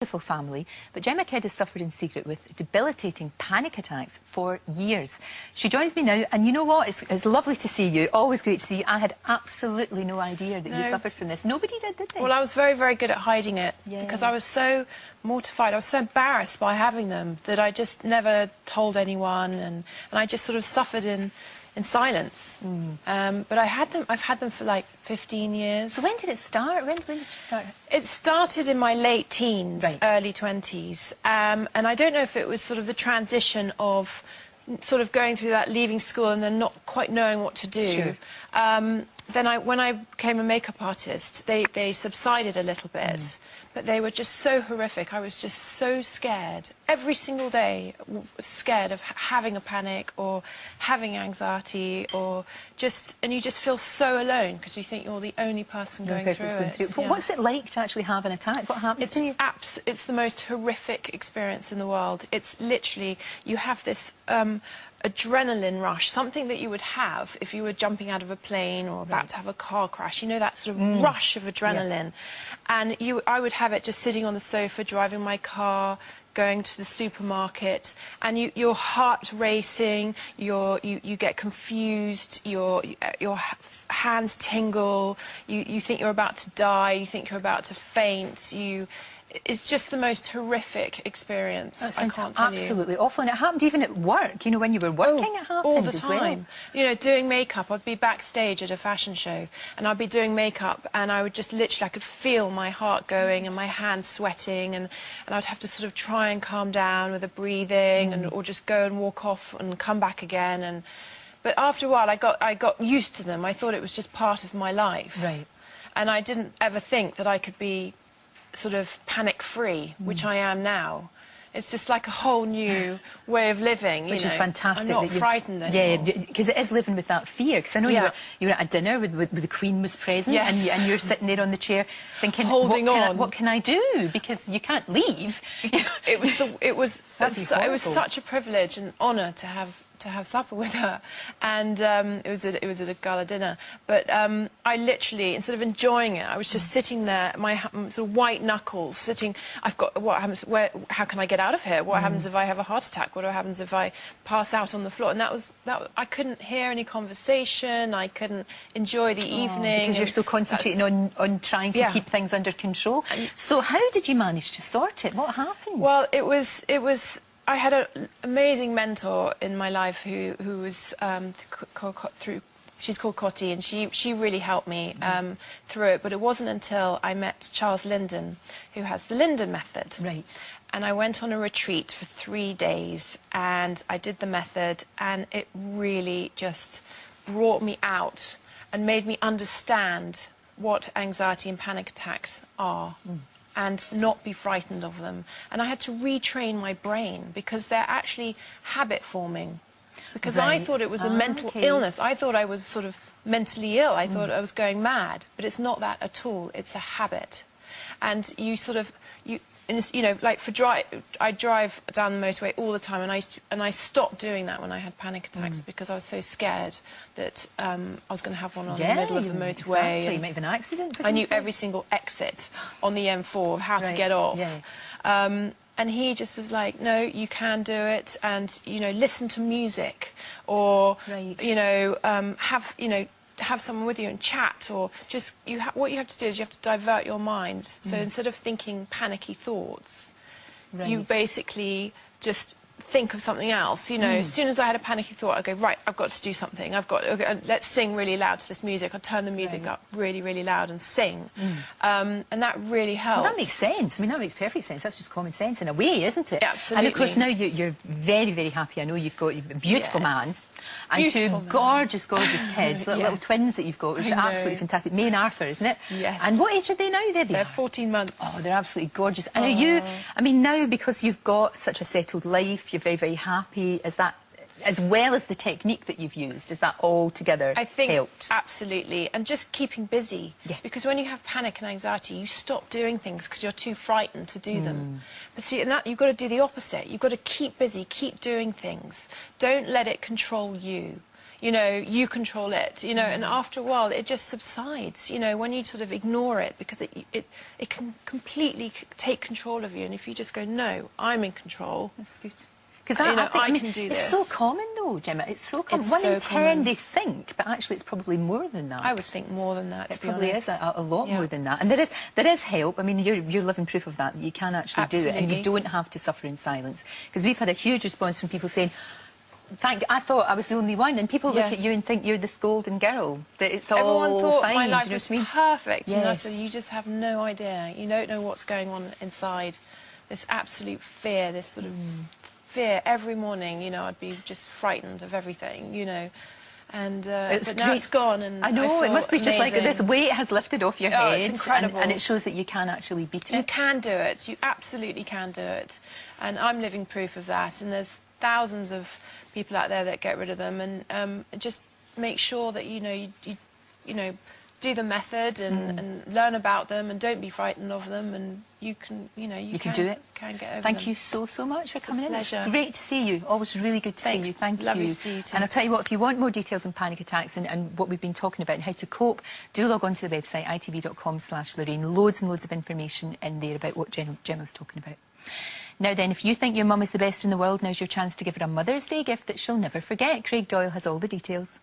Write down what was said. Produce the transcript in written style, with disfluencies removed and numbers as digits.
family, but Jemma has suffered in secret with debilitating panic attacks for years. She joins me now, and you know what? It's lovely to see you. Always great to see you. I had absolutely no idea that you suffered from this. Nobody did they? Well, I was very, very good at hiding it because I was so mortified. I was so embarrassed by having them that I just never told anyone, and I just sort of suffered in silence. But I've had them for like 15 years. So when did it start? When did you start? It started in my late teens, early 20s. And I don't know if it was sort of the transition of sort of going through that, leaving school and then not quite knowing what to do. Sure. Then when I became a makeup artist, they subsided a little bit, but they were just so horrific. I was just so scared. Every single day, scared of having a panic or having anxiety or just... And you just feel so alone because you think you're the only person going through it. But what's it like to actually have an attack? What happens to you? It's the most horrific experience in the world. It's literally, you have this... adrenaline rush, something that you would have if you were jumping out of a plane or about to have a car crash. You know, that sort of rush of adrenaline. And I would have it just sitting on the sofa, driving my car, going to the supermarket, and your heart racing, you get confused, your hands tingle, you think you're about to die, you think you're about to faint, It's just the most horrific experience. That I can't tell you. Absolutely awful. And it happened even at work. You know, when you were working, it happened all the as time. Well. You know, doing makeup. I'd be backstage at a fashion show, and I'd be doing makeup, and I would just literally, I could feel my heart going and my hands sweating, and I'd have to sort of try and calm down with the breathing, or just go and walk off and come back again. But after a while, I got used to them. I thought it was just part of my life. Right. And I didn't ever think that I could be sort of panic-free, which I am now. It's just like a whole new way of living, Which is fantastic. I'm not frightened anymore. Yeah, because it is living with that fear. Because I know you were at a dinner with the Queen was present, and you're sitting there on the chair thinking, holding on. What can I do? Because you can't leave. It was such a privilege and honour to have supper with her, and it was at a gala dinner. But I literally, instead of enjoying it, I was just sitting there, my sort of white knuckles, sitting. I've got what happens? How can I get out of here? What happens if I have a heart attack? What happens if I pass out on the floor? And that was I couldn't hear any conversation. I couldn't enjoy the evening because you're so concentrating on trying to keep things under control. So how did you manage to sort it? What happened? Well, it was. I had an amazing mentor in my life who was she's called Cotty, and she really helped me through it. But it wasn't until I met Charles Linden, who has the Linden method. Right. And I went on a retreat for 3 days, and I did the method, and it really just brought me out and made me understand what anxiety and panic attacks are. And not be frightened of them. And I had to retrain my brain because they're actually habit forming. Because I thought it was a mental illness. I thought I was sort of mentally ill. I thought I was going mad. But it's not that at all. It's a habit. And you sort of... You know, like I drive down the motorway all the time, and I stopped doing that when I had panic attacks because I was so scared that I was going to have one on the middle of the motorway. Exactly. You might have an accident. I knew every single exit on the M4 of how to get off. And he just was like, no, you can do it, and you know, listen to music, or you know, have someone with you and chat, or just what you have to do is you have to divert your mind. So instead of thinking panicky thoughts, you basically just think of something else. You know, as soon as I had a panicky thought, I'd go, right, I've got to do something. Let's sing really loud to this music. I'd turn the music up really, really loud and sing. And that really helped. Well, that makes sense. I mean, that makes perfect sense. That's just common sense in a way, isn't it? Absolutely. And of course, now you're very, very happy. I know you've got a beautiful man and beautiful two gorgeous, gorgeous kids, little twins that you've got, which is absolutely fantastic. May and Arthur, isn't it? Yes. And what age are they now? They're 14 months. Oh, they're absolutely gorgeous. And are you, I mean, now because you've got such a settled life, you're very, very happy, is that, as well as the technique that you've used, is that all together I think helped? Absolutely. And just keeping busy. Because when you have panic and anxiety, you stop doing things because you're too frightened to do them. But see, in that, you've got to do the opposite. You've got to keep busy, keep doing things. Don't let it control you. you know, you control it, you know, and after a while it just subsides, you know, when you sort of ignore it, because it can completely take control of you. And if you just go, no, I'm in control. That's good. Because I can do this. It's so common, though, Jemma. It's so common. It's 1 so in 10 common. they think, but actually it's probably more than that. I would think more than that, to be probably honest. is a lot more than that. And there is help. I mean, you're living proof of that. You can actually do it, and you don't have to suffer in silence. Because we've had a huge response from people saying, I thought I was the only one, and people look at you and think you're this golden girl, that it's Everyone all thought fine. my life do you know was what I mean? perfect. Yes. And I said, you just have no idea. You don't know what's going on inside. This absolute fear, this sort of fear every morning. You know, I'd be just frightened of everything. You know, and but now it's gone. And I know, it must be just like this weight has lifted off your head. It's incredible. And it shows that you can actually beat it. You can do it. You absolutely can do it. And I'm living proof of that. And there's thousands of people out there that get rid of them. And just make sure that, you know, do the method and learn about them, and don't be frightened of them, and you can, you know, you can do it. Can get over Thank them. you so much for coming in. Pleasure. It's great to see you. Always really good to see you. Thank you. Lovely to see you too. And I'll tell you what, if you want more details on panic attacks and what we've been talking about and how to cope, do log on to the website itv.com/Lorraine. Loads and loads of information in there about what Gemma's talking about. Now then, if you think your mum is the best in the world, now's your chance to give her a Mother's Day gift that she'll never forget. Craig Doyle has all the details.